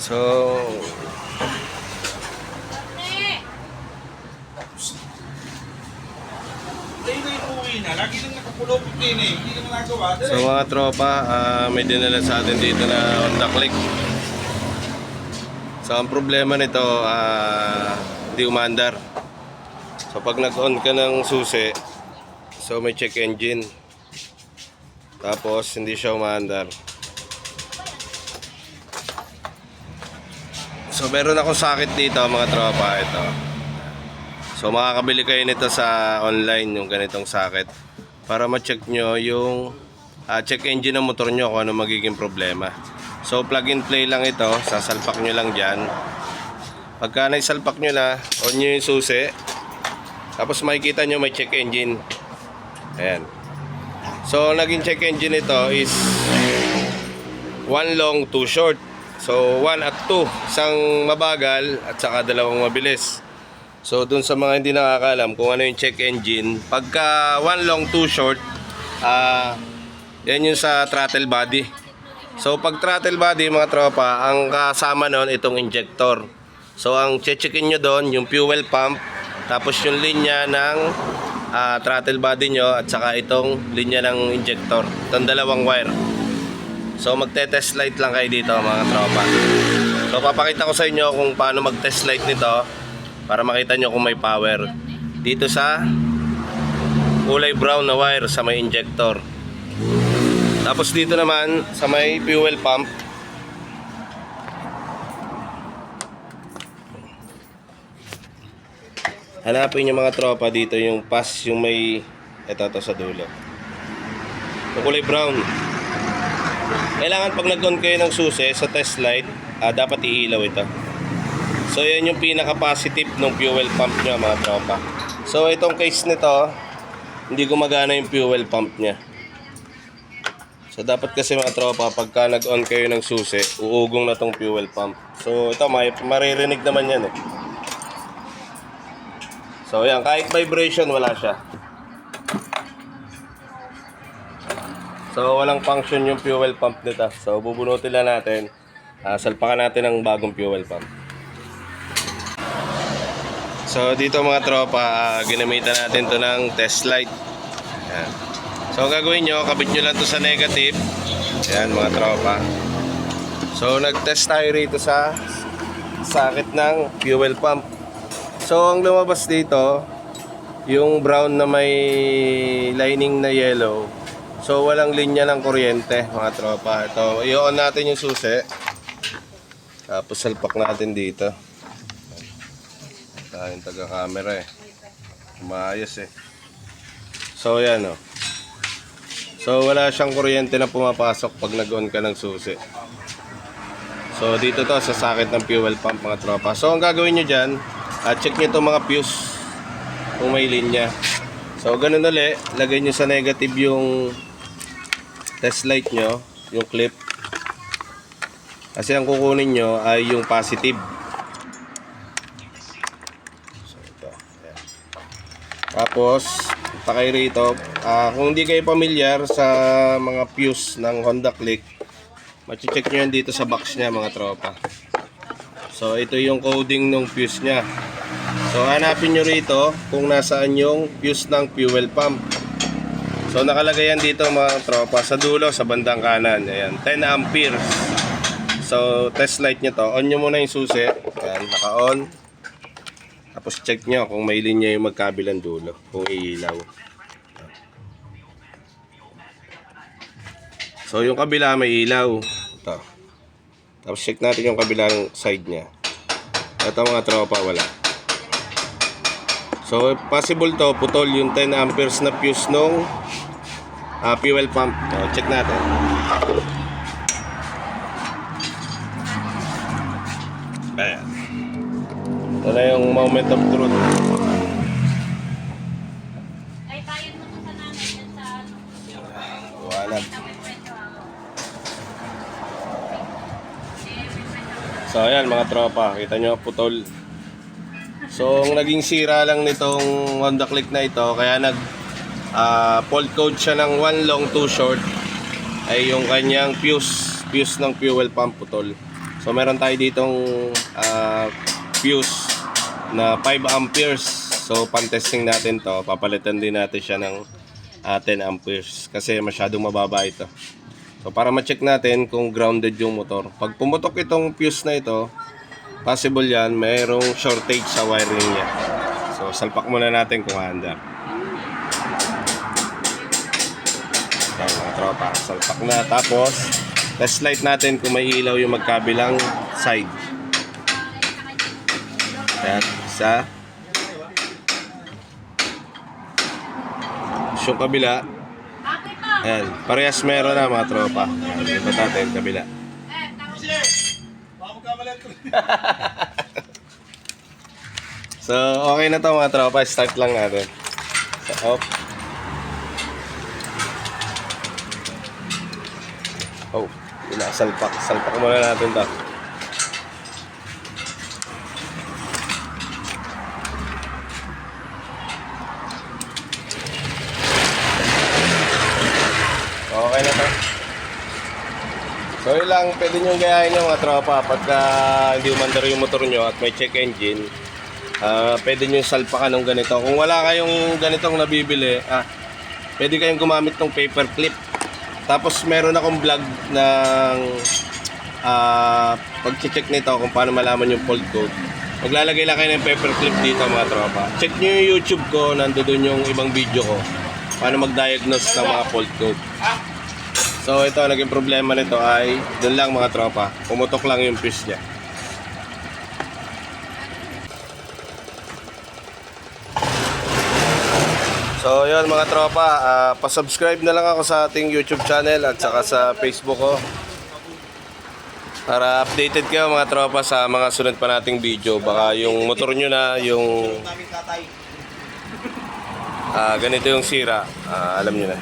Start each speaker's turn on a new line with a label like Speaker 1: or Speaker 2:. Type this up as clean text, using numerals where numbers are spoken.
Speaker 1: So,
Speaker 2: Lagi lang nakapulupot din eh. Hindi lang nagawa.
Speaker 1: so mga tropa, may dinala sa atin dito na Honda Click. So ang problema nito, hindi umaandar. So pag nag-on ka ng susi, so may check engine. Tapos hindi siya umaandar. So meron akong sakit dito mga tropa, ito. So makakabili kayo nito sa online, yung ganitong sakit, para ma-check nyo yung check engine ng motor nyo kung ano magiging problema. So plug and play lang ito, sasalpak nyo lang dyan. Pagka naisalpak nyo na, on nyo yung susi, tapos makikita nyo may check engine. Ayan. So naging check engine ito is 1 long, 2 short. So 1 at 2, isang mabagal at saka dalawang mabilis. So dun sa mga hindi nakakalam kung ano yung check engine, pagka 1 long 2 short, yan yung sa throttle body. So pag throttle body mga tropa, ang kasama nun itong injector. So ang checkin nyo doon yung fuel pump, tapos yung linya ng throttle body nyo, at saka itong linya ng injector, itong dalawang wire. So magte-test light lang kayo dito mga tropa. So papakita ko sa inyo kung paano mag-test light nito, para makita nyo kung may power. Dito sa kulay brown na wire sa may injector. Tapos dito naman sa may fuel pump, hanapin nyo mga tropa dito yung pass, yung may ito sa dulo, yung kulay brown. Kailangan pag nag-on kayo ng susi sa test light, dapat iilaw ito. So yan yung pinaka-positive ng fuel pump nyo mga tropa. So itong case nito, hindi gumagana yung fuel pump nya. So dapat kasi mga tropa, pagka nag-on kayo ng susi, uugong na tong fuel pump. So ito, maririnig naman yan eh. So yan, kahit vibration wala siya. So walang function yung fuel pump nito. So bubunutin lang natin, salpakan natin ang bagong fuel pump. So dito mga tropa, ginamitan natin to ng test light. Ayan. So gagawin nyo, kabit nyo lang to sa negative. Ayan mga tropa. So nag-test tayo rito sa sakit ng fuel pump. So ang lumabas dito, yung brown na may lining na yellow. So walang linya ng kuryente mga tropa. Ito, i-on natin yung susi. Tapos salpak natin dito. Tayong taga-camera eh. Maayos eh. So yan oh. So wala siyang kuryente na pumapasok pag nag-on ka ng susi. So dito to sa sakit ng fuel pump mga tropa. So ang gagawin nyo dyan, check nyo itong mga fuse kung may linya. So ganun ulit, lagay nyo sa negative yung test light nyo, yung clip. Kasi ang kukunin nyo ay yung positive. Tapos, pakay rito, kung hindi kayo pamilyar sa mga fuse ng Honda Click, machi-check nyo yan dito sa box nya mga tropa. So, ito yung coding ng fuse nya. So, hanapin nyo rito kung nasaan yung fuse ng fuel pump. So, nakalagay yan dito mga tropa, sa dulo, sa bandang kanan. Ayan, 10 amperes. So, test light nyo to. On nyo muna yung susi. Ayan, naka-on. Tapos check nyo kung may linya yung magkabilang dulo, kung iilaw. So yung kabila may ilaw. Ito. Tapos check natin yung kabilang side nya. Ito mga tropa, wala. So possible to, putol yung 10 amperes na fuse nung fuel pump. So check natin. Ayan. Ito na yung moment of truth.
Speaker 3: Ay, bayad mo sa namin yan sa ano.
Speaker 1: Buwanag. So ayan mga tropa, kita nyo putol. So ang naging sira lang nitong Honda Click na ito, kaya nag fault code siya ng 1 long 2 short, ay yung kanyang fuse ng fuel pump putol. So meron tayo ditong fuse na 5 amperes. So pan-testing natin to. Papalitan din natin siya ng 10 amperes kasi masyadong mababa ito. So para ma-check natin kung grounded yung motor. Pag pumutok itong fuse na ito, possible yan, mayroong shortage sa wiring niya. So salpak muna natin kung handa. So mga tropa, salpak na. Tapos test light natin kung may ilaw yung magkabilang side. Ayan, isa. Yung kabila. Ayan, parehas meron na mga tropa. Ayan, ikot natin, kabila.
Speaker 2: Baka magkamalan ko.
Speaker 1: So, okay na to mga tropa. Start lang natin. So, off. Oh, salpak. Salpak muna natin to. Okay na to. So yun lang, pwede nyo gayahin nyo mga tropa pagka hindi umandar yung motor nyo at may check engine. Pwede nyo salpakan ng ganito. Kung wala kayong ganitong nabibili, pwede kayong gumamit ng paper clip. Tapos meron akong vlog ng pag-check nito kung paano malaman yung fault code. Maglalagay lang kayo ng paper clip dito mga tropa. Check nyo yung YouTube ko, nandoon yung ibang video ko. Paano mag-diagnose ng mga fault code. So ito, naging problema nito ay doon lang mga tropa. Pumutok lang yung fuse niya. So yun mga tropa, pa-subscribe na lang ako sa ating YouTube channel at saka sa Facebook ko. Para updated kayo mga tropa sa mga sunod pa nating video. Baka yung motor nyo na, yung ganito yung sira, alam nyo na.